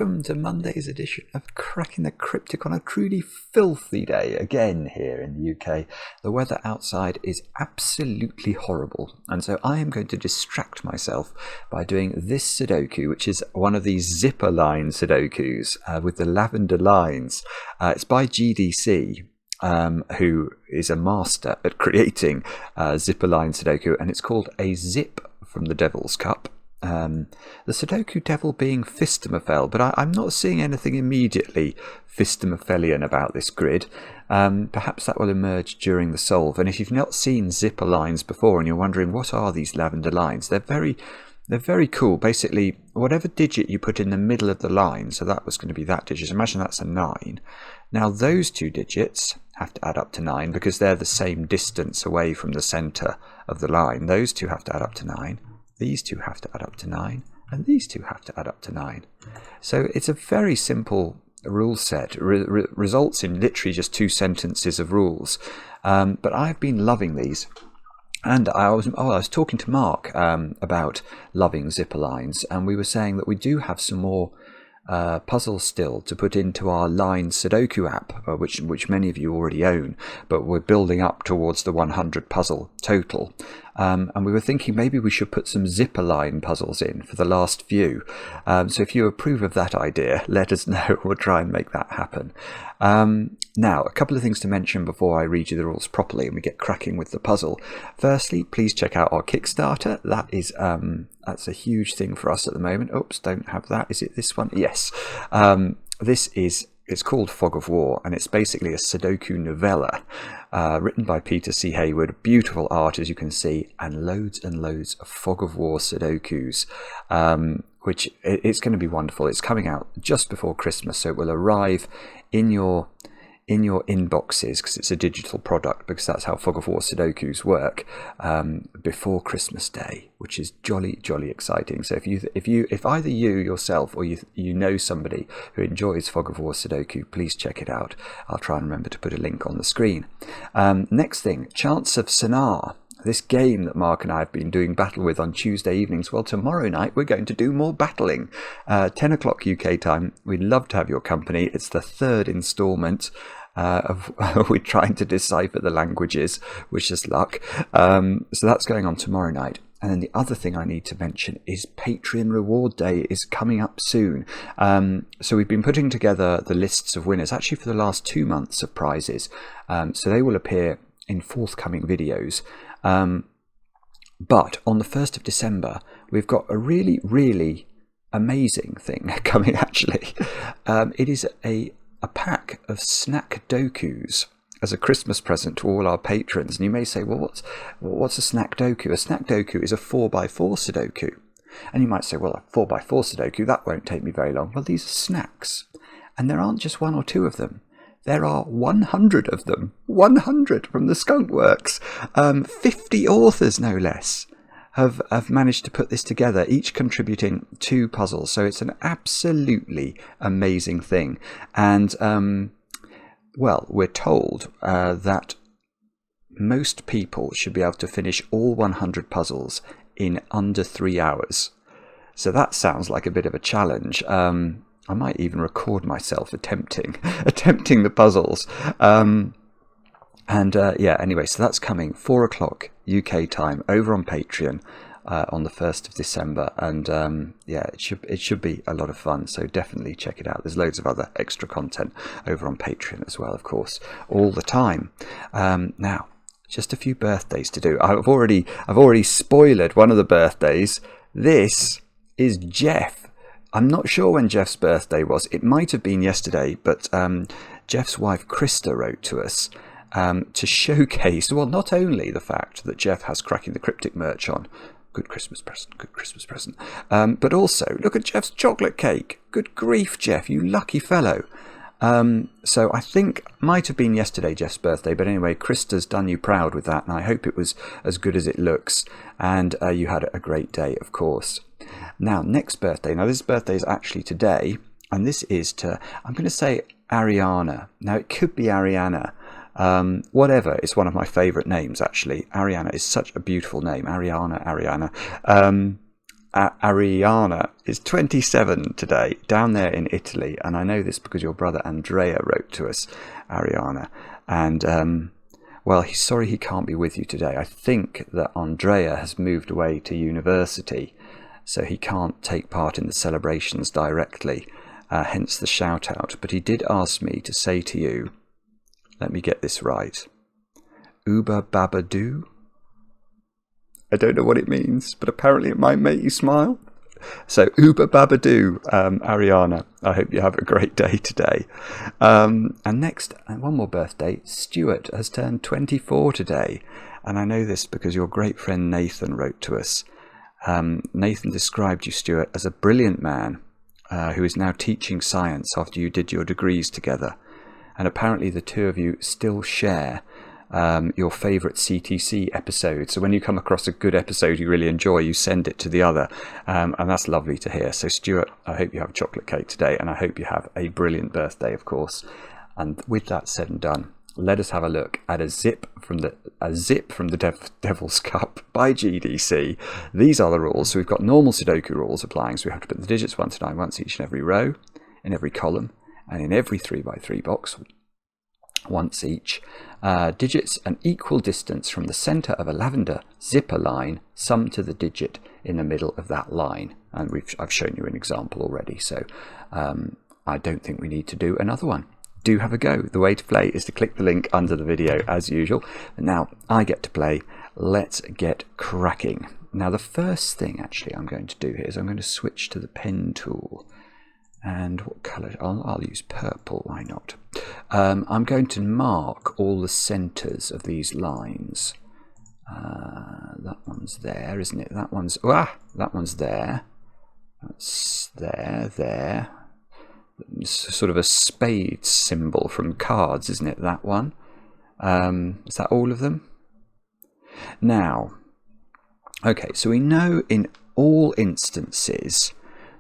welcome to Monday's edition of Cracking the Cryptic on a truly filthy day again here in the UK. The weather outside is absolutely horrible, and so I am going to distract myself by doing this Sudoku, which is one of these zipper line Sudokus with the lavender lines. It's by GDC. Who is a master at creating zipper line Sudoku, and it's called A Zip from the Devil's Cup. The Sudoku devil being Fistomophel, but I'm not seeing anything immediately Fistomophelian about this grid. Perhaps that will emerge during the solve. And if you've not seen zipper lines before and you're wondering what are these lavender lines, they're very cool. Basically, whatever digit you put in the middle of the line, so that was going to be that digit. Imagine that's a 9. Now those two digits have to add up to 9 because they're the same distance away from the centre of the line. Those two have to add up to 9. These two have to add up to 9, and these two have to add up to 9. So it's a very simple rule set. Results in literally just 2 sentences of rules. But I've been loving these. And I was talking to Mark about loving zipper lines, and we were saying that we do have some more puzzles still to put into our line Sudoku app, which many of you already own, but we're building up towards the 100 puzzle total. And we were thinking maybe we should put some zipper line puzzles in for the last few. So if you approve of that idea, let us know. We'll try and make that happen. Now, a couple of things to mention before I read you the rules properly and we get cracking with the puzzle. Firstly, please check out our Kickstarter. That is that's a huge thing for us at the moment. Oops, don't have that. Is it this one? Yes. It's called Fog-Of-War, and it's basically a Sudoku novella written by Peter C. Hayward. Beautiful art, as you can see, and loads of Fog-Of-War Sudokus, which it's going to be wonderful. It's coming out just before Christmas, so it will arrive in your inboxes, because it's a digital product, because that's how Fog-Of-War Sudokus work, before Christmas Day, which is jolly exciting. So if either you yourself or you know somebody who enjoys Fog-Of-War Sudoku, please check it out. I'll try and remember to put a link on the screen. Next thing, Chants of Sennaar. This game that Mark and I have been doing battle with on Tuesday evenings. Well, tomorrow night we're going to do more battling. 10 o'clock UK time. We'd love to have your company. It's the 3rd instalment of we're trying to decipher the languages, wish us luck. So that's going on tomorrow night. And then the other thing I need to mention is Patreon Reward Day is coming up soon. So we've been putting together the lists of winners, actually for the last 2 months of prizes. So they will appear in forthcoming videos. But on the 1st of December, we've got a really amazing thing coming, actually. It is a pack of Snackdokus as a Christmas present to all our patrons. And you may say, well, what's a Snackdoku? A Snackdoku is a 4x4 Sudoku. And you might say, well, a 4x4 Sudoku, that won't take me very long. Well, these are snacks. And there aren't just 1 or 2 of them. There are 100 of them. 100 from the Skunkworks. 50 authors, no less, have managed to put this together, each contributing 2 puzzles. So it's an absolutely amazing thing. And, well, we're told that most people should be able to finish all 100 puzzles in under 3 hours. So that sounds like a bit of a challenge. I might even record myself attempting the puzzles. Yeah, anyway, so that's coming 4 o'clock UK time over on Patreon on the 1st of December. And yeah, it should be a lot of fun. So definitely check it out. There's loads of other extra content over on Patreon as well, of course, all the time. Now, just a few birthdays to do. I've already spoiled one of the birthdays. This is Jeff. I'm not sure when Jeff's birthday was. It might have been yesterday, but Jeff's wife Krista wrote to us to showcase, well, not only the fact that Jeff has Cracking the Cryptic merch on, good Christmas present, but also, look at Jeff's chocolate cake. Good grief, Jeff, you lucky fellow. So I think might have been yesterday Jeff's birthday, but anyway, Krista's done you proud with that, and I hope it was as good as it looks, and you had a great day, of course. Now, next birthday. Now, this birthday is actually today, and this is to, I'm going to say Ariana. Now, it could be Ariana. Whatever. It's one of my favourite names, actually. Ariana is such a beautiful name. Ariana. Ariana is 27 today, down there in Italy, and I know this because your brother Andrea wrote to us, Ariana, and well, he's sorry he can't be with you today. I think that Andrea has moved away to university, so he can't take part in the celebrations directly, hence the shout out. But he did ask me to say to you, let me get this right, Uba Babadoo? I don't know what it means, but apparently it might make you smile. So, Uba Babadoo, Ariana, I hope you have a great day today. And next, one more birthday, Stuart has turned 24 today. And I know this because your great friend Nathan wrote to us. Nathan described you, Stuart, as a brilliant man who is now teaching science after you did your degrees together. And apparently the two of you still share your favourite CTC episode. So when you come across a good episode you really enjoy, you send it to the other, and that's lovely to hear. So Stuart, I hope you have a chocolate cake today, and I hope you have a brilliant birthday, of course. And with that said and done, let us have a look at a zip from the Devil's Cup by GDC. These are the rules. So we've got normal Sudoku rules applying, so we have to put the digits 1 to 9 once each in every row, in every column, and in every 3x3 box once each. Digits an equal distance from the centre of a lavender zipper line, sum to the digit in the middle of that line. And I've shown you an example already, so I don't think we need to do another one. Do have a go. The way to play is to click the link under the video as usual. And now I get to play. Let's get cracking. Now the first thing actually I'm going to do here is I'm going to switch to the pen tool. And what colour? I'll use purple, why not? I'm going to mark all the centres of these lines. That one's there, isn't it? That one's there. That's there. It's sort of a spade symbol from cards, isn't it? That one. Is that all of them? Now, okay, so we know in all instances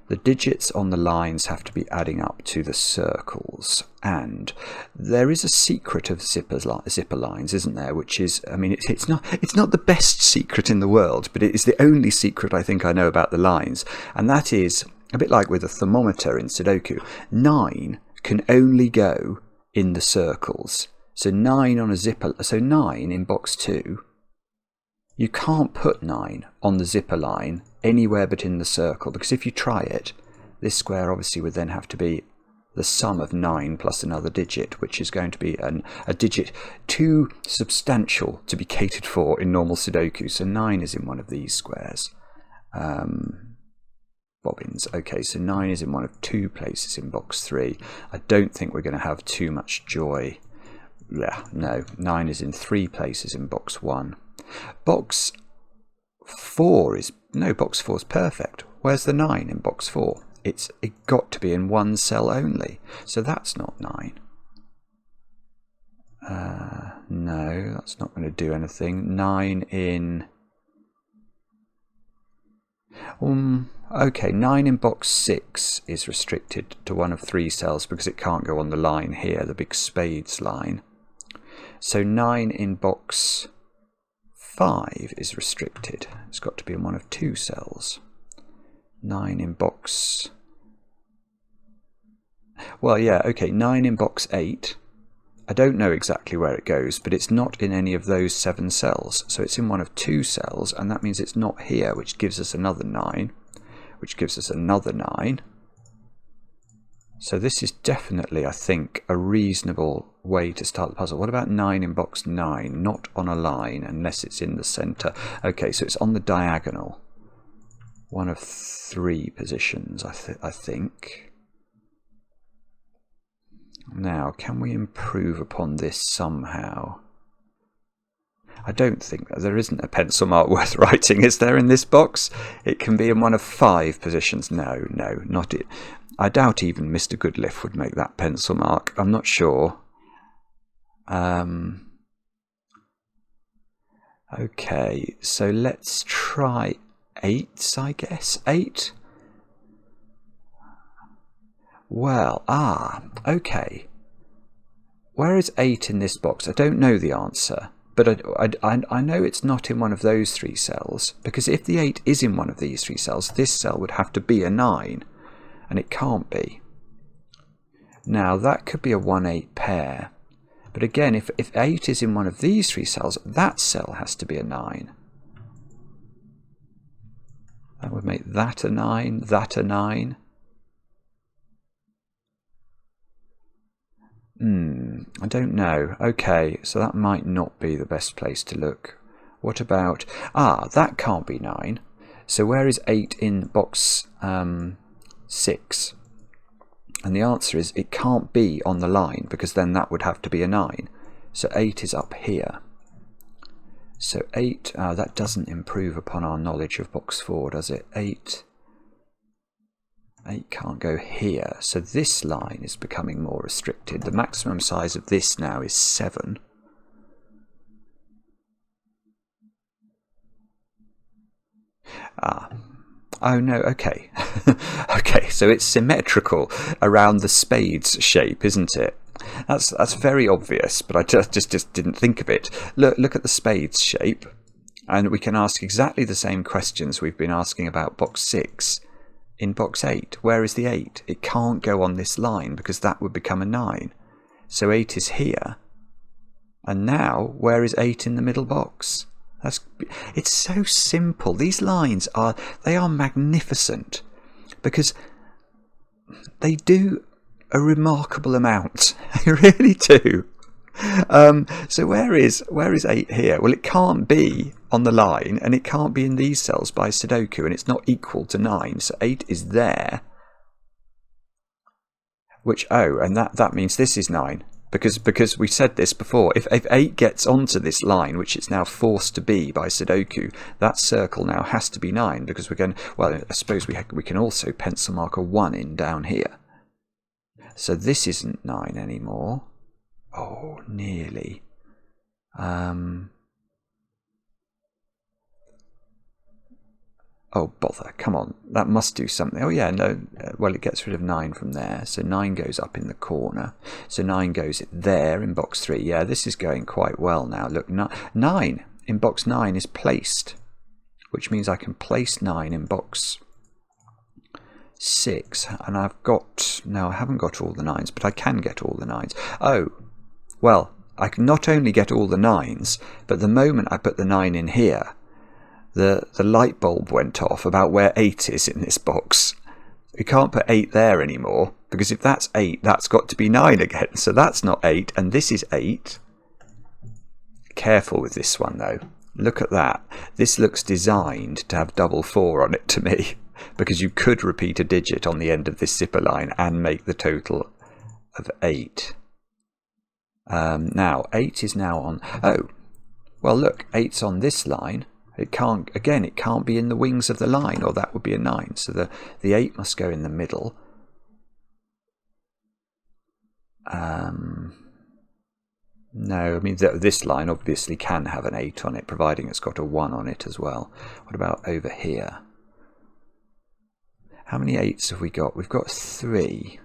the digits on the lines have to be adding up to the circles, and there is a secret of zipper lines, isn't there? Which is, I mean, it's not the best secret in the world, but it is the only secret I think I know about the lines, and that is a bit like with a thermometer in Sudoku. 9 can only go in the circles. So 9 on a zipper. So 9 in box 2. You can't put 9 on the zipper line anywhere but in the circle, because if you try it, this square obviously would then have to be the sum of 9 plus another digit, which is going to be a digit too substantial to be catered for in normal Sudoku. So 9 is in one of these squares. Bobbins. Okay, so 9 is in one of 2 places in box 3. I don't think we're going to have too much joy. Yeah, no, 9 is in 3 places in box 1. Box 4 is perfect. Where's the 9 in box 4? It got to be in one cell only, so that's not 9. No, that's not going to do anything. 9 in... okay, 9 in box 6 is restricted to one of 3 cells because it can't go on the line here, the big spades line. So 9 in box 5 is restricted. It's got to be in one of 2 cells. 9 in box... well, yeah, okay, 9 in box 8. I don't know exactly where it goes, but it's not in any of those 7 cells. So it's in one of 2 cells, and that means it's not here, which gives us another 9, which gives us another 9. So this is definitely, I think, a reasonable way to start the puzzle. What about 9 in box 9? Not on a line, unless it's in the centre. Okay, so it's on the diagonal. One of 3 positions, I think. Now, can we improve upon this somehow? I don't think there isn't a pencil mark worth writing, is there, in this box? It can be in one of 5 positions. No, not it. I doubt even Mr. Goodliff would make that pencil mark. I'm not sure. Okay, so let's try 8, I guess. 8? Well, okay. Where is 8 in this box? I don't know the answer, but I know it's not in one of those 3 cells, because if the 8 is in one of these 3 cells, this cell would have to be a 9, and it can't be. Now that could be a 1-8 pair, but again, if 8 is in one of these 3 cells, that cell has to be a 9. That would make that a 9, that a 9. I don't know. Okay, so that might not be the best place to look. What about... that can't be 9. So where is 8 in box 6? And the answer is it can't be on the line, because then that would have to be a 9. So 8 is up here. So 8, that doesn't improve upon our knowledge of box 4, does it? 8 can't go here, so this line is becoming more restricted. The maximum size of this now is 7. Oh no, okay. Okay, so it's symmetrical around the spades shape, isn't it? That's very obvious, but I just didn't think of it. Look at the spades shape, and we can ask exactly the same questions we've been asking about box 6. In box 8, where is the 8? It can't go on this line because that would become a 9. So 8 is here. And now, where is 8 in the middle box? It's so simple. These lines are magnificent because they do a remarkable amount. They really do. So where is 8 here? Well, it can't be on the line, and it can't be in these cells by Sudoku, and it's not equal to 9. So 8 is there, which and that means this is 9, because we said this before. If 8 gets onto this line, which it's now forced to be by Sudoku, that circle now has to be 9, because we're going. Well, I suppose we can also pencil mark a 1 in down here. So this isn't 9 anymore. Oh, nearly. Oh, bother. Come on. That must do something. Oh, yeah, no. Well, it gets rid of 9 from there. So 9 goes up in the corner. So 9 goes there in box 3. Yeah, this is going quite well now. Look, 9 in box 9 is placed, which means I can place 9 in box 6. And I've got... No, I haven't got all the 9s, but I can get all the 9s. Oh, well, I can not only get all the 9s, but the moment I put the 9 in here, the light bulb went off about where 8 is in this box. We can't put 8 there anymore, because if that's 8, that's got to be 9 again. So that's not 8, and this is 8. Careful with this one, though. Look at that. This looks designed to have double 4 on it to me, because you could repeat a digit on the end of this zipper line and make the total of 8. Now, 8 is now on... Oh, well, look, 8's on this line. It can't be in the wings of the line, or that would be a 9. So the 8 must go in the middle. No, I mean, this line obviously can have an 8 on it, providing it's got a 1 on it as well. What about over here? How many 8s have we got? We've got 3.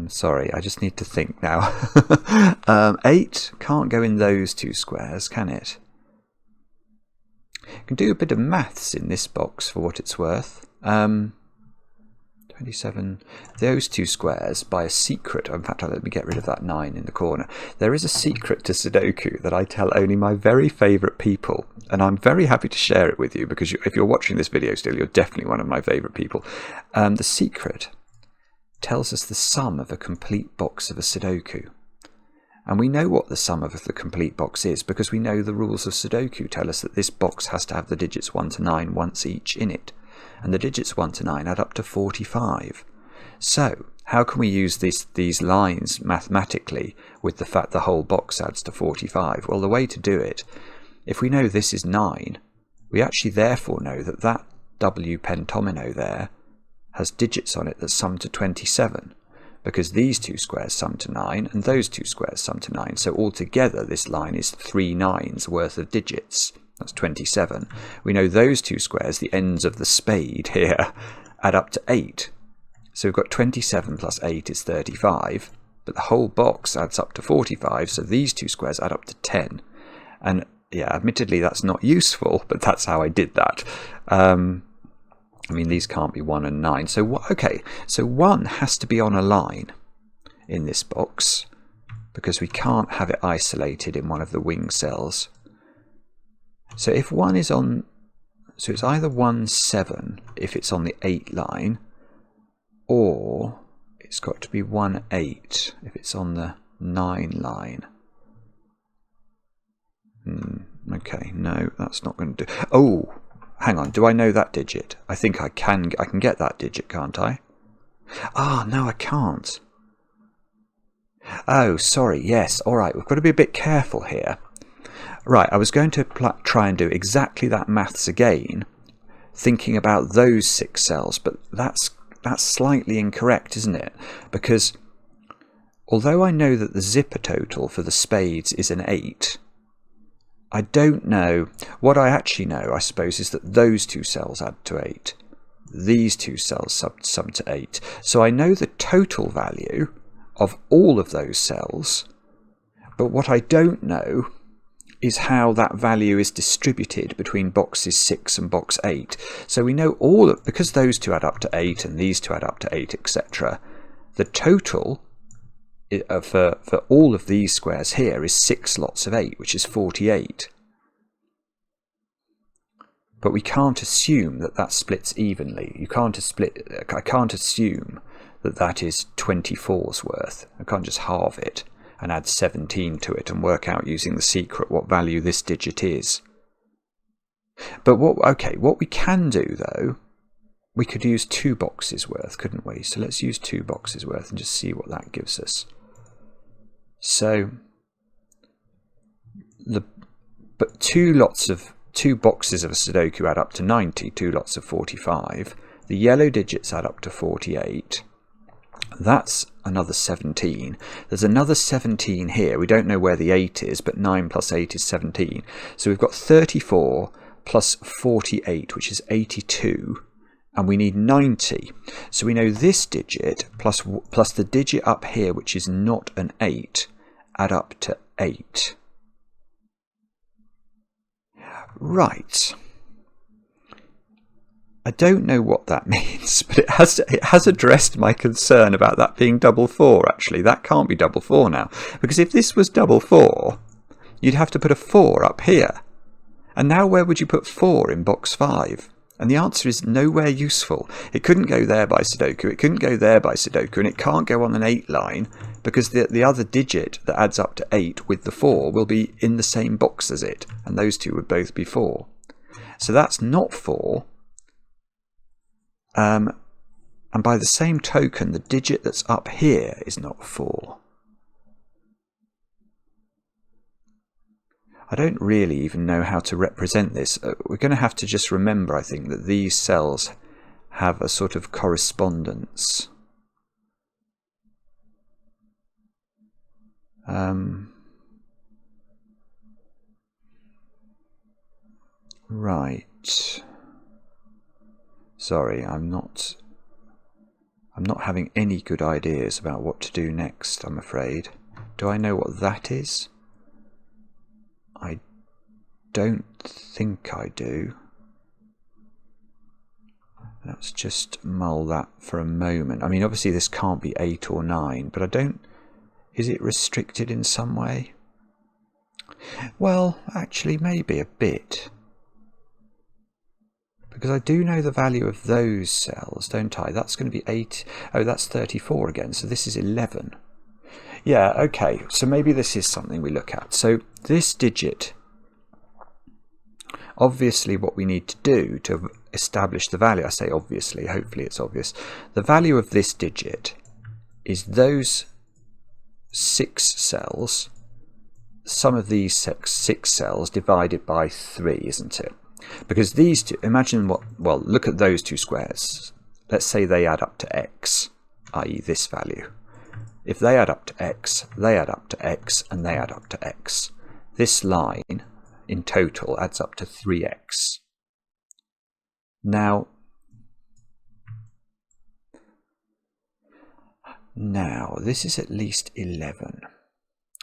Sorry, I just need to think now. 8 can't go in those 2 squares, can it? You can do a bit of maths in this box for what it's worth. 27, those 2 squares by a secret. In fact, let me get rid of that 9 in the corner. There is a secret to Sudoku that I tell only my very favourite people, and I'm very happy to share it with you, because if you're watching this video still, you're definitely one of my favourite people. The secret tells us the sum of a complete box of a Sudoku. And we know what the sum of the complete box is, because we know the rules of Sudoku tell us that this box has to have the digits 1 to 9 once each in it. And the digits 1 to 9 add up to 45. So, how can we use these lines mathematically with the fact the whole box adds to 45? Well, the way to do it, if we know this is 9, we actually therefore know that that W pentomino there has digits on it that sum to 27, because these 2 squares sum to 9 and those 2 squares sum to 9. So altogether this line is 3 9s worth of digits. That's 27. We know those 2 squares, the ends of the spade here, add up to 8. So we've got 27 plus 8 is 35, but the whole box adds up to 45, so these two squares add up to 10. And yeah, admittedly that's not useful, but that's how I did that. I mean, these can't be 1 and 9. So, okay, so 1 has to be on a line in this box, because we can't have it isolated in one of the wing cells. So if 1 is on, so it's either 1, 7 if it's on the 8 line, or it's got to be 1, 8 if it's on the 9 line. Okay, no, that's not going to do. Oh, hang on, do I know that digit? I think I can get that digit, can't I? Ah, no, I can't. Oh, sorry, yes, all right, we've got to be a bit careful here. Right, I was going to try and do exactly that maths again, thinking about those 6 cells, but that's slightly incorrect, isn't it? Because although I know that the zipper total for the spades is an 8, I don't know. What I actually know, I suppose, is that those 2 cells add to 8. These 2 cells sum to 8. So I know the total value of all of those cells, but what I don't know is how that value is distributed between boxes 6 and box 8. So we know because those 2 add up to 8 and these 2 add up to 8, etc., the total for all of these squares here is 6 lots of 8, which is 48. But we can't assume that that splits evenly. I can't assume that that is 24's worth. I can't just halve it and add 17 to it and work out using the secret what value this digit is. But what we can do though, we could use 2 boxes worth, couldn't we? So let's use 2 boxes worth and just see what that gives us. So but 2 boxes of a Sudoku add up to 90, 2 lots of 45. The yellow digits add up to 48. That's another 17. There's another 17 here. We don't know where the 8 is, but 9 plus 8 is 17. So we've got 34 plus 48, which is 82, and we need 90. So we know this digit plus the digit up here, which is not an 8, add up to 8. Right. I don't know what that means, but it has addressed my concern about that being double 4, actually. That can't be double 4 now, because if this was double 4, you'd have to put a 4 up here. And now where would you put 4 in box 5? And the answer is nowhere useful. It couldn't go there by Sudoku, it couldn't go there by Sudoku, and it can't go on an 8 line, because the other digit that adds up to 8 with the 4 will be in the same box as it, and those two would both be 4. So that's not 4. And by the same token, the digit that's up here is not 4. I don't really even know how to represent this. We're going to have to just remember, I think, that these cells have a sort of correspondence. Right. Sorry, I'm not having any good ideas about what to do next, I'm afraid. Do I know what that is? I don't think I do. Let's just mull that for a moment. I mean, obviously this can't be 8 or 9, but I don't... Is it restricted in some way? Well, actually, maybe a bit. Because I do know the value of those cells, don't I? That's going to be 8. Oh, that's 34 again, so this is 11. Yeah, okay, so maybe this is something we look at. So this digit, obviously what we need to do to establish the value, I say obviously, hopefully it's obvious, the value of this digit is those 6 cells, sum of these 6 cells divided by 3, isn't it? Because these two, imagine well, look at those 2 squares. Let's say they add up to x, i.e. this value. If they add up to x, they add up to x, and they add up to x. This line, in total, adds up to 3x. Now, Now, this is at least 11.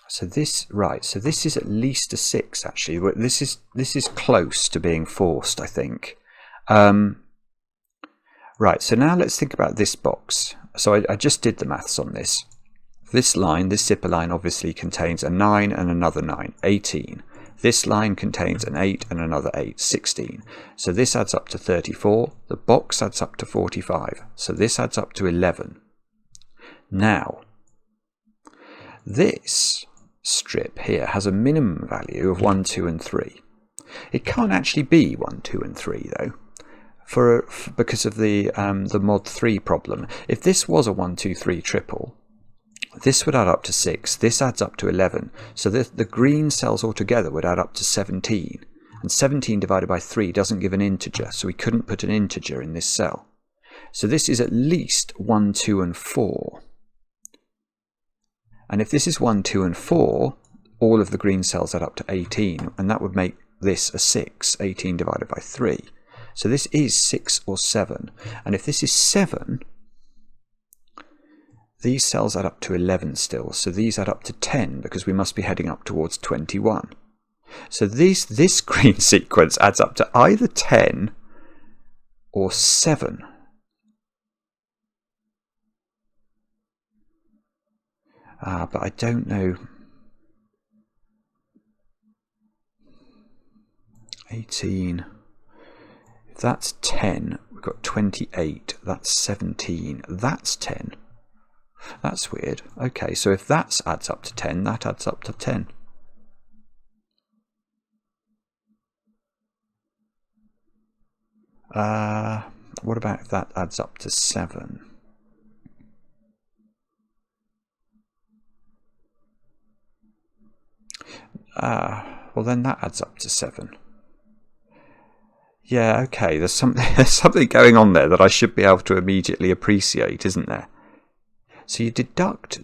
So this, right, so this is at least a 6, actually. This is close to being forced, I think. Right, so now let's think about this box. So I just did the maths on this. This line, this zipper line, obviously contains a 9 and another 9, 18. This line contains an 8 and another 8, 16. So this adds up to 34. The box adds up to 45. So this adds up to 11. Now, this strip here has a minimum value of 1, 2 and 3. It can't actually be 1, 2 and 3 though, because of the mod 3 problem. If this was a 1, 2, 3 triple, this would add up to 6, this adds up to 11, so the green cells altogether would add up to 17, and 17 divided by 3 doesn't give an integer, so we couldn't put an integer in this cell. So this is at least 1, 2 and 4. And if this is 1, 2 and 4, all of the green cells add up to 18, and that would make this a 6, 18 divided by 3. So this is 6 or 7, and if this is 7, these cells add up to 11 still, so these add up to 10 because we must be heading up towards 21. So this green sequence adds up to either 10 or 7. But I don't know. 18. If that's 10, we've got 28. That's 17. That's 10. That's weird. Okay, so if that adds up to 10, that adds up to 10. What about if that adds up to 7? Well then that adds up to 7. Yeah, okay, there's something going on there that I should be able to immediately appreciate, isn't there? So you deduct...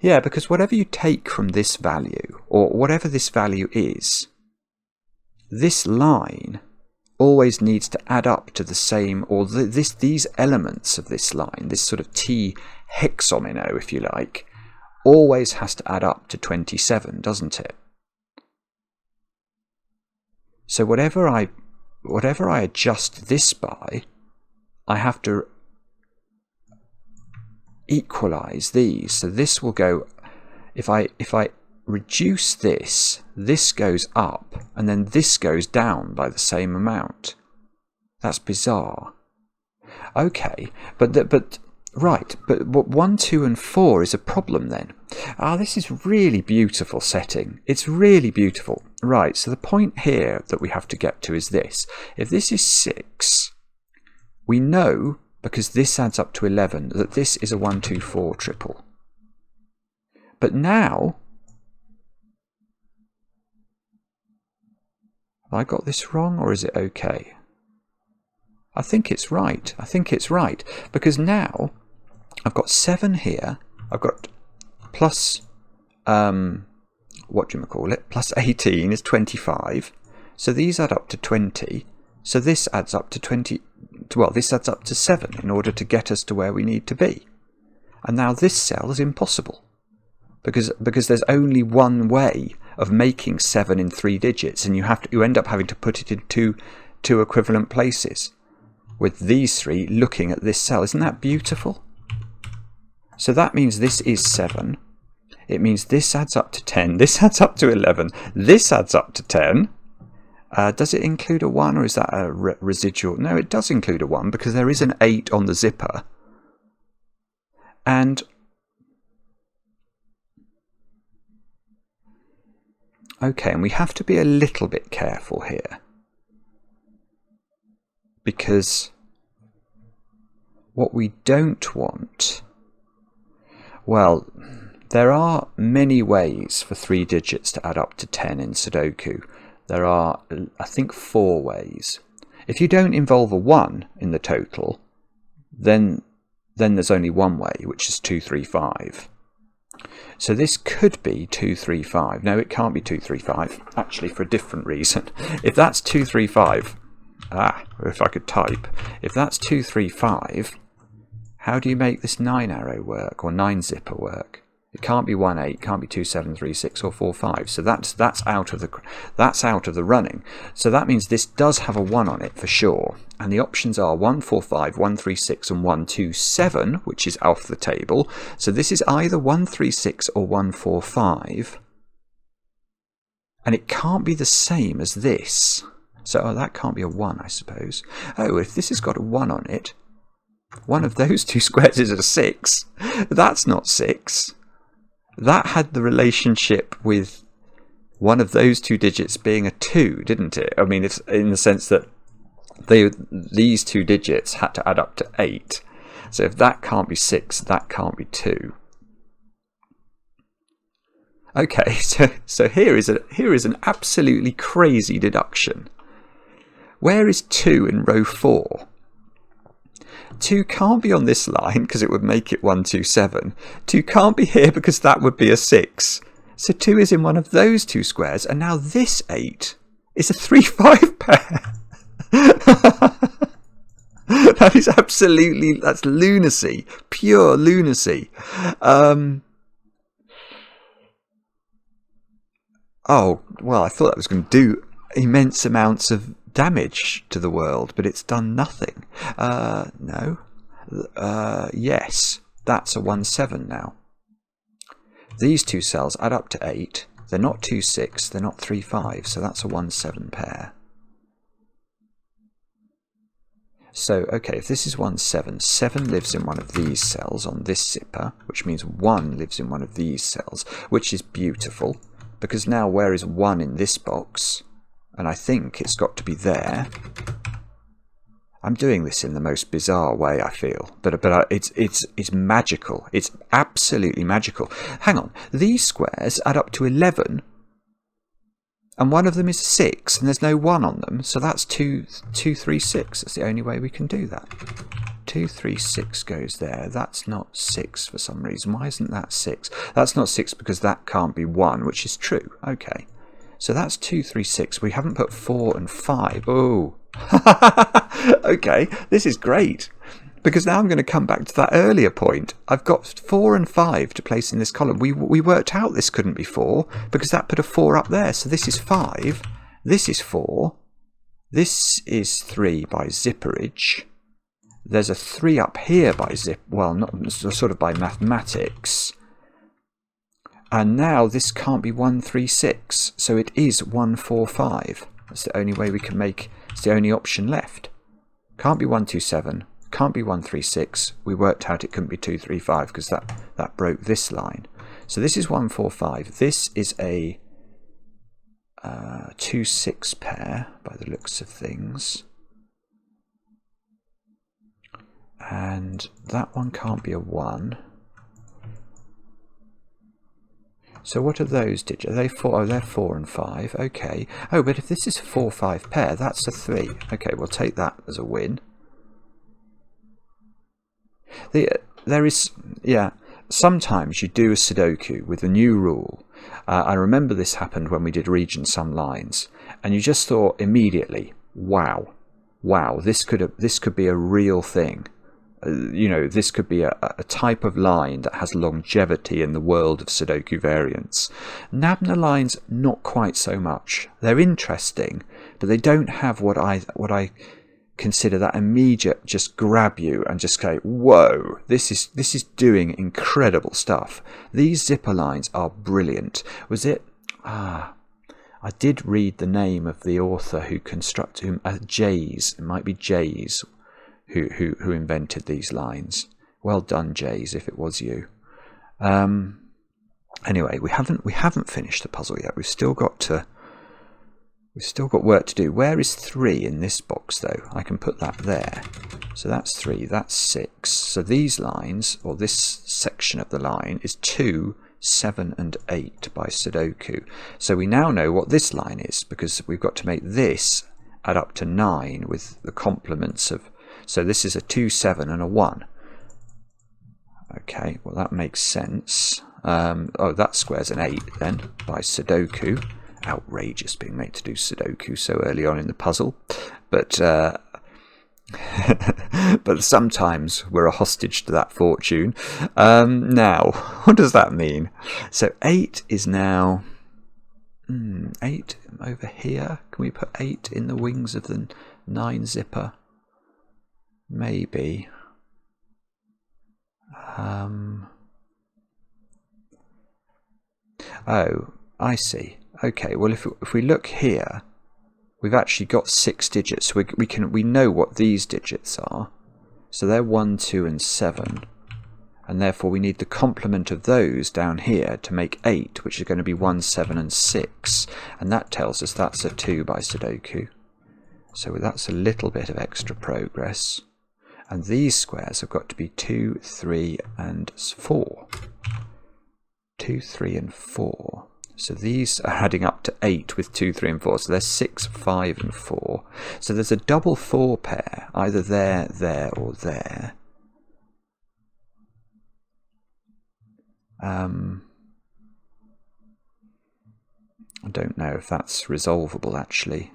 Yeah, because whatever you take from this value, or whatever this value is, this line always needs to add up to the same, or these elements of this line, this sort of T hexomino, if you like, always has to add up to 27, doesn't it? So whatever I adjust this by, I have to equalize these. So this will go, if I reduce this, this goes up, and then this goes down by the same amount. That's bizarre. Okay, but 1, 2 and 4 is a problem then. This is really beautiful setting. It's really beautiful. Right, so the point here that we have to get to is this. If this is 6, we know, because this adds up to 11, that this is a 1, 2, 4 triple. But now, have I got this wrong, or is it okay? I think it's right. I think it's right, because now I've got 7 here. I've got plus, plus 18 is 25. So these add up to 20. So this adds up to 20. Well, this adds up to 7 in order to get us to where we need to be. And now this cell is impossible, because there's only one way of making 7 in 3 digits, and you end up having to put it in two equivalent places, with these 3 looking at this cell. Isn't that beautiful? So that means this is 7. It means this adds up to 10. This adds up to 11. This adds up to 10. Does it include a 1, or is that a residual? No, it does include a 1, because there is an 8 on the zipper. And okay, and we have to be a little bit careful here, because what we don't want... Well, there are many ways for 3 digits to add up to 10 in Sudoku. There are, I think, 4 ways. If you don't involve a 1 in the total, then there's only one way, which is 235. So this could be 235. No, it can't be 235, actually, for a different reason. If that's 235, if I could type, if that's 235, How do you make this 9 arrow work, or 9 zipper work? It can't be 1 8, can't be 2 7 3 6 or 4 5. So that's out of the running. So that means this does have a 1 on it for sure. And the options are 1 4 5, 1 3 6, and 1 2 7, which is off the table. So this is either 1 3 6 or 1 4 5. And it can't be the same as this. So that can't be a 1, I suppose. Oh, if this has got a 1 on it, one of those two squares is a 6. That's not 6. That had the relationship with one of those two digits being a 2, didn't it? I mean, it's in the sense that these two digits had to add up to 8. So if that can't be 6, that can't be 2. Okay, so here is an absolutely crazy deduction. Where is 2 in row 4? 2 can't be on this line because it would make it 1 2 7. 2 can't be here because that would be a 6. So 2 is in one of those two squares, and now this 8 is a 3 5 pair. That's lunacy, pure lunacy. Oh, well, I thought that was going to do immense amounts of damage to the world, but it's done nothing. No. Yes, that's a 1 7 now. These two cells add up to 8. They're not 2 6, they're not 3 5, so that's a 1 7 pair. So, okay, if this is 1 7, 7 lives in one of these cells on this zipper, which means 1 lives in one of these cells, which is beautiful, because now where is 1 in this box? And I think it's got to be there. I'm doing this in the most bizarre way, I feel, but it's magical. It's absolutely magical. Hang on, these squares add up to 11, and one of them is 6, and there's no 1 on them, so that's 2 3 6. That's the only way we can do that. 2 3 6 goes there. That's not 6 for some reason. Why isn't that 6? That's not 6 because that can't be 1, which is true. Okay. So that's 2 3 6. We haven't put 4 and 5. Oh. Okay, this is great. Because now I'm going to come back to that earlier point. I've got 4 and 5 to place in this column. We worked out this couldn't be 4 because that put a 4 up there. So this is 5. This is 4. This is 3 by zipperage. There's a 3 up here by not sort of by mathematics. And now this can't be 1 3 6. So it is 1 4 5. That's the only way we can make. It's the only option left. Can't be 1 2 7. Can't be 1 3 6. We worked out it couldn't be 2 3 5 because that broke this line. So this is 1 4 5. This is a 2 6 pair by the looks of things. And that one can't be a 1. So what are those digits? Are they 4? Oh, they're 4 and 5. Okay. Oh, but if this is a 4 5 pair, that's a 3. Okay, we'll take that as a win. There is, sometimes you do a Sudoku with a new rule. I remember this happened when we did region sum lines, and you just thought immediately, wow, this could be a real thing. This could be a type of line that has longevity in the world of Sudoku variants. Nabna lines, not quite so much. They're interesting, but they don't have what I consider that immediate just grab you and just go, whoa, this is doing incredible stuff. These zipper lines are brilliant. Was it? I did read the name of the author who constructed Jays. It might be Jays. Who invented these lines. Well done, Jays, if it was you. Anyway, we haven't finished the puzzle yet. We've still got work to do. Where is 3 in this box though? I can put that there. So that's 3, that's 6. So these lines, or this section of the line, is 2, 7 and 8 by Sudoku. So we now know what this line is, because we've got to make this add up to 9 with the complements of. So this is a 2, 7 and a 1. Okay, well that makes sense. That square's an 8 then by Sudoku. Outrageous being made to do Sudoku so early on in the puzzle. But But sometimes we're a hostage to that fortune. Now, what does that mean? So 8 is now 8 over here. Can we put 8 in the wings of the 9 zipper? Maybe. Oh, I see. Okay, well if we look here, we've actually got 6 digits. We know what these digits are. So they're 1, 2 and 7. And therefore we need the complement of those down here to make 8, which is going to be 1, 7 and 6. And that tells us that's a 2 by Sudoku. So that's a little bit of extra progress. And these squares have got to be 2, 3 and 4. 2, 3 and 4. So these are adding up to 8 with 2, 3 and 4. So there's 6, 5 and 4. So there's a double 4 pair, either there, there or there. I don't know if that's resolvable actually.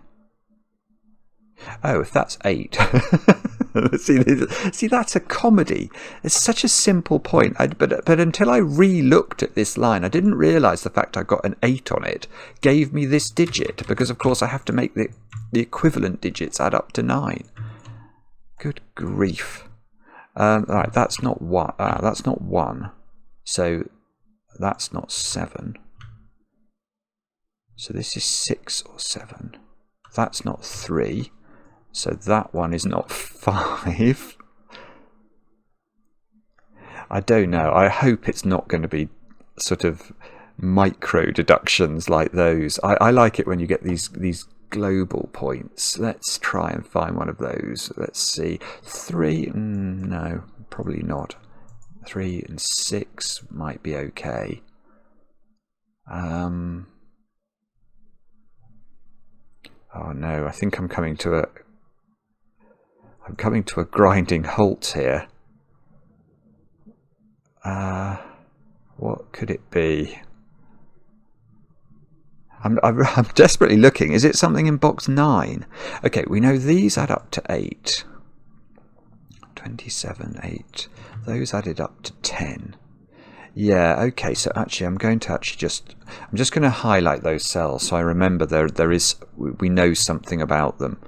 Oh, if that's 8. See, that's a comedy. It's such a simple point. But until I re-looked at this line, I didn't realise the fact I got an 8 on it gave me this digit, because of course I have to make the equivalent digits add up to 9. Good grief. Alright, that's not 1. That's not 1. So that's not 7. So this is 6 or 7. That's not 3. So that one is not 5. I don't know. I hope it's not going to be sort of micro deductions like those. I like it when you get these global points. Let's try and find one of those. Let's see. 3, no, probably not. 3 and 6 might be okay. Oh no, I think I'm coming to a grinding halt here. What could it be? I'm desperately looking. Is it something in box 9? Okay, we know these add up to 8. 27, 8. Those added up to 10. Yeah, okay, so actually I'm just going to highlight those cells so I remember we know something about them.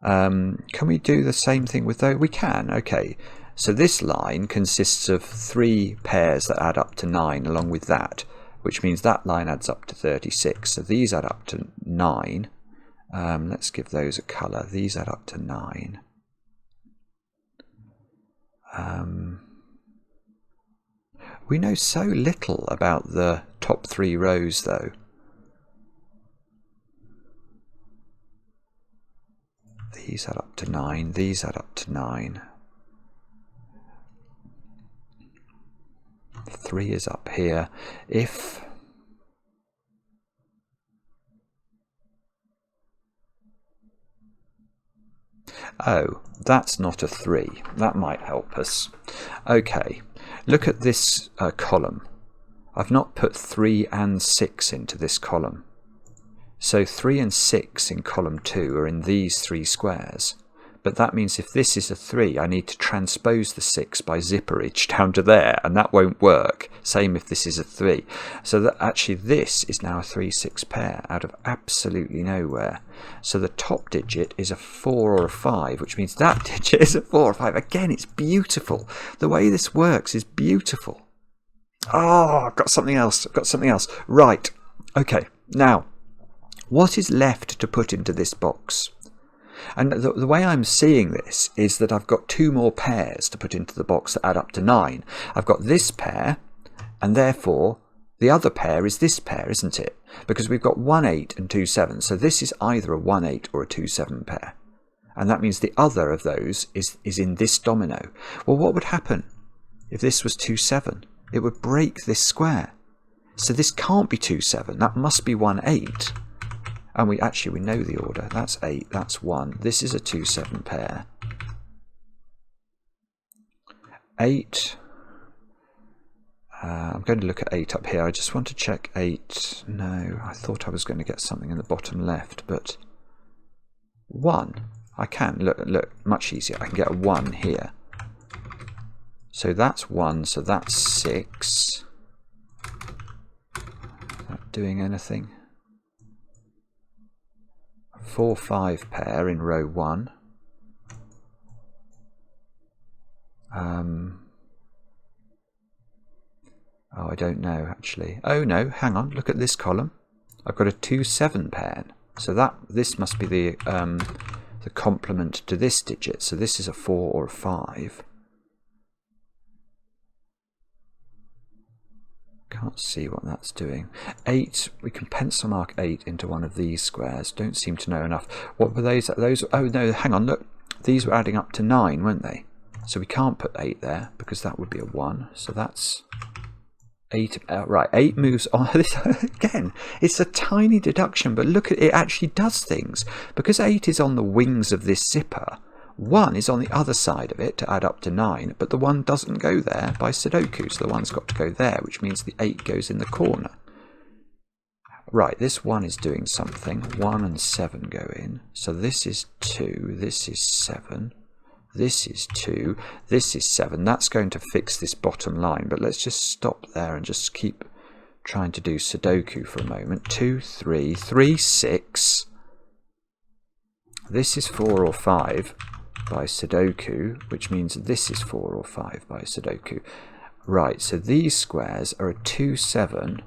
Can we do the same thing with those? We can, okay. So this line consists of 3 pairs that add up to 9 along with that, which means that line adds up to 36. So these add up to 9. Let's give those a colour. These add up to 9. We know so little about the top 3 rows though. These add up to 9, these add up to 9. 3 is up here. If oh, that's not a 3. That might help us. Okay, look at this column. I've not put 3 and 6 into this column. So 3 and 6 in column 2 are in these 3 squares. But that means if this is a 3, I need to transpose the 6 by zipperage down to there, and that won't work. Same if this is a 3. So that actually this is now a 3-6 pair out of absolutely nowhere. So the top digit is a 4 or a 5, which means that digit is a 4 or 5. Again, it's beautiful. The way this works is beautiful. Oh, I've got something else. I've got something else. Right. Okay. Now, what is left to put into this box? And the way I'm seeing this is that I've got 2 more pairs to put into the box that add up to 9. I've got this pair, and therefore the other pair is this pair, isn't it? Because we've got 1, 8 and 2, 7. So this is either a 1, 8 or a 2, 7 pair. And that means the other of those is in this domino. Well, what would happen if this was 2, 7? It would break this square. So this can't be 2, 7. That must be 1, 8. And we know the order. That's 8, that's 1. This is a 2, 7 pair. 8. I'm going to look at 8 up here. I just want to check 8. No, I thought I was going to get something in the bottom left, but 1. I can. Look, much easier. I can get a 1 here. So that's 1, so that's 6. Not doing anything. 4, 5 pair in row 1. Oh, I don't know actually. Oh no, hang on, look at this column. I've got a 2, 7 pair. So this must be the complement to this digit. So this is a 4 or a 5. Can't see what that's doing. 8, we can pencil mark 8 into one of these squares. Don't seem to know enough. What were those? Oh no, hang on, look. These were adding up to 9, weren't they? So we can't put 8 there because that would be a 1. So that's 8. Right, 8 moves on. This again, it's a tiny deduction, but look at it, actually does things. Because 8 is on the wings of this zipper, 1 is on the other side of it to add up to 9, but the 1 doesn't go there by Sudoku, so the 1's got to go there, which means the 8 goes in the corner. Right, this 1 is doing something. 1 and 7 go in. So this is 2, this is 7, this is 2, this is 7. That's going to fix this bottom line, but let's just stop there and just keep trying to do Sudoku for a moment. 2, 3, 3, 6. This is 4 or 5 by Sudoku, which means this is 4 or 5 by Sudoku. Right, so these squares are a 2, 7,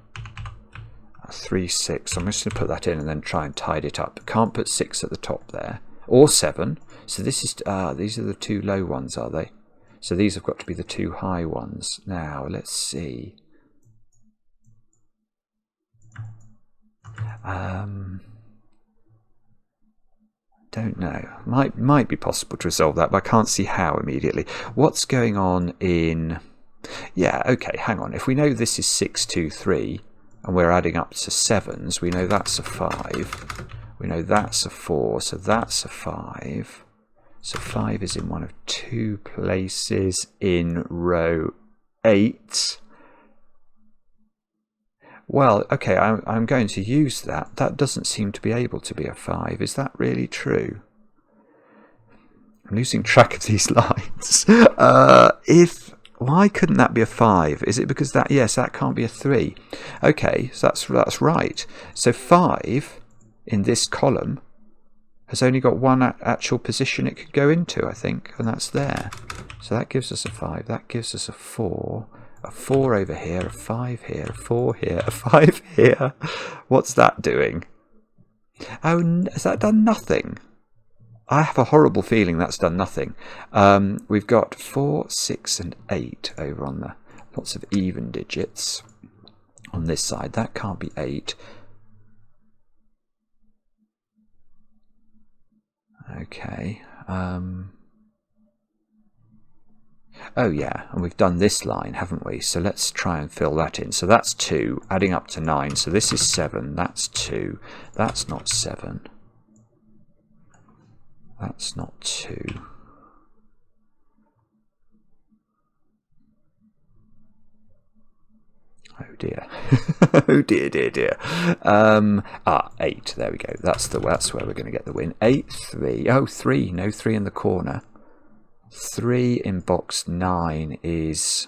a 3, 6. I'm just going to put that in and then try and tidy it up. Can't put 6 at the top there, or 7. So this is these are the 2 low ones, are they? So these have got to be the 2 high ones. Now let's see. Don't know. Might be possible to resolve that, but I can't see how immediately. What's going on in... Yeah, okay, hang on. If we know this is 6, 2, 3, and we're adding up to 7s, we know that's a 5. We know that's a 4, so that's a 5. So 5 is in one of 2 places in row 8. Well, okay, I'm going to use that. That doesn't seem to be able to be a 5. Is that really true? I'm losing track of these lines. Why couldn't that be a 5? Is it because that... Yes, that can't be a 3. Okay, so that's right. So 5 in this column has only got one actual position it could go into, I think, and that's there. So that gives us a 5. That gives us a 4. A 4 over here, a 5 here, a 4 here, a 5 here. What's that doing? Oh, has that done nothing? I have a horrible feeling that's done nothing. We've got 4, 6 and 8 over on the lots of even digits on this side. That can't be 8. Okay. Oh yeah, and we've done this line, haven't we? So let's try and fill that in. So that's 2, adding up to 9. So this is 7, that's 2. That's not 7. That's not 2. Oh dear. Oh dear, dear, dear. 8, there we go. That's where we're going to get the win. 8, 3. Oh, 3. No 3 in the corner. 3 in box 9 is...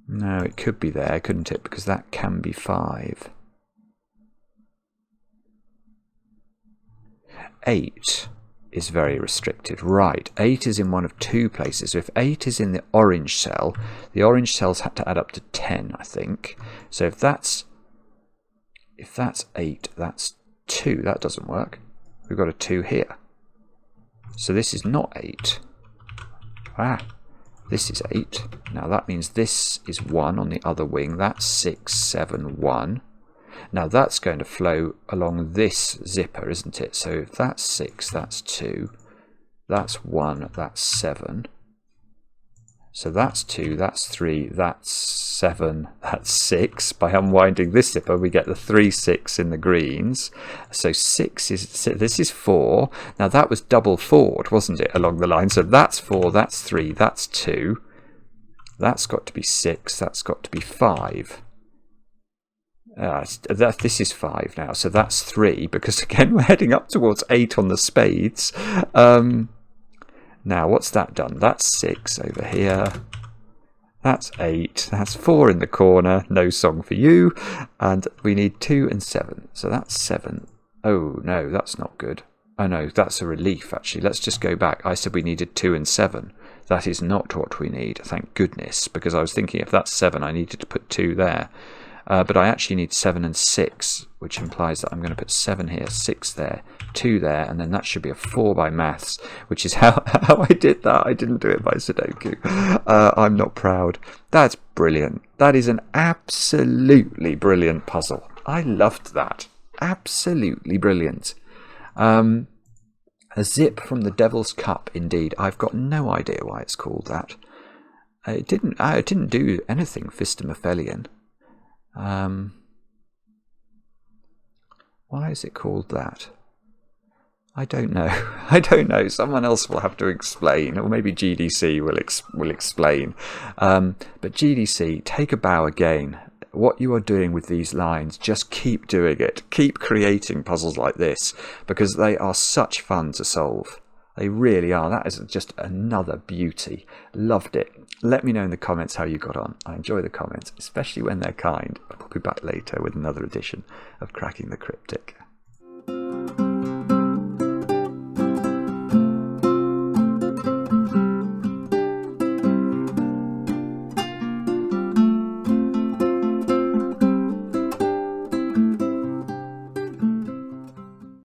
No, it could be there, couldn't it? Because that can be 5. 8 is very restricted. Right, 8 is in one of 2 places. So if 8 is in the orange cell, the orange cells had to add up to 10, I think. So if that's 8, that's 2. That doesn't work. We've got a 2 here. So this is not 8. This is 8. Now that means this is 1 on the other wing. That's 6, 7, 1. Now that's going to flow along this zipper, isn't it? So if that's 6, that's 2. That's 1, that's 7. So that's 2, that's 3, that's 7, that's 6. By unwinding this zipper, we get the 3, 6 in the greens. So 6 is, this is 4. Now that was double 4'd, wasn't it, along the line? So that's 4, that's 3, that's 2. That's got to be 6, that's got to be 5. This is 5 now, so that's 3, because again we're heading up towards 8 on the spades. Now what's that done? That's 6 over here. That's 8. That's 4 in the corner. No song for you. And we need 2 and 7. So that's 7. Oh no, that's not good. Oh no, that's a relief actually. Let's just go back. I said we needed 2 and 7. That is not what we need, thank goodness, because I was thinking if that's 7 I needed to put 2 there. But I actually need 7 and 6, which implies that I'm going to put 7 here, 6 there, 2 there, and then that should be a 4 by maths, which is how I did that. I didn't do it by Sudoku. I'm not proud. That's brilliant. That is an absolutely brilliant puzzle. I loved that. Absolutely brilliant. A zip from the Devil's Cup, indeed. I've got no idea why it's called that. It didn't do anything Fistomophelian. Why is it called that? I don't know. I don't know. Someone else will have to explain, or maybe GDC will explain. But GDC, take a bow again. What you are doing with these lines, just keep doing it. Keep creating puzzles like this, because they are such fun to solve. They really are. That is just another beauty. Loved it. Let me know in the comments how you got on. I enjoy the comments, especially when they're kind. I'll be back later with another edition of Cracking the Cryptic.